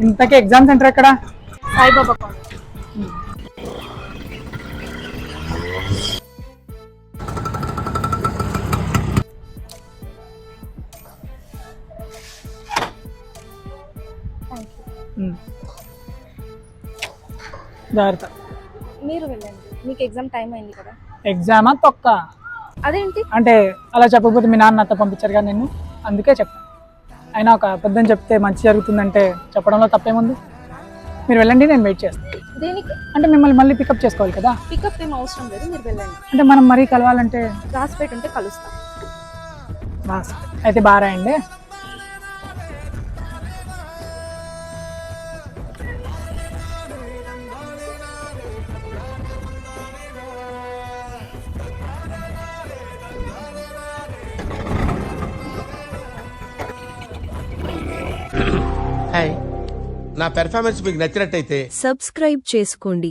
ఇంతకీ exam centre ఎక్కడ? Saibaba college. జాగ్రత్త. మీరు వెళ్ళండి, మీకు ఎగ్జామ్ టైం అయింది కదా. ఎగ్జామా తొక్క? అదేంటి? అంటే అలా చెప్పకపోతే మీ నాన్న నాతో పంపించారు కదా నిన్ను, అందుకే చెప్పాను. అయినా ఒక అబద్ధం చెప్తే మంచి జరుగుతుందంటే చెప్పడంలో తప్పేముంది. మీరు వెళ్ళండి, నేను వెయిట్ చేస్తాను. దేనికి? అంటే మిమ్మల్ని మళ్ళీ పికప్ చేసుకోవాలి కదా. పికప్ ఏం అవసరం లేదు, మీరు వెళ్ళండి. అంటే మనం మరీ కలవాలంటే రాసిపెట్టి ఉంటే కలుస్తాం. బాస్ అయితే బాగా రాయండి. హాయ్, నా పెర్ఫార్మెన్స్ మీకు నచ్చినట్టయితే సబ్స్క్రైబ్ చేసుకోండి.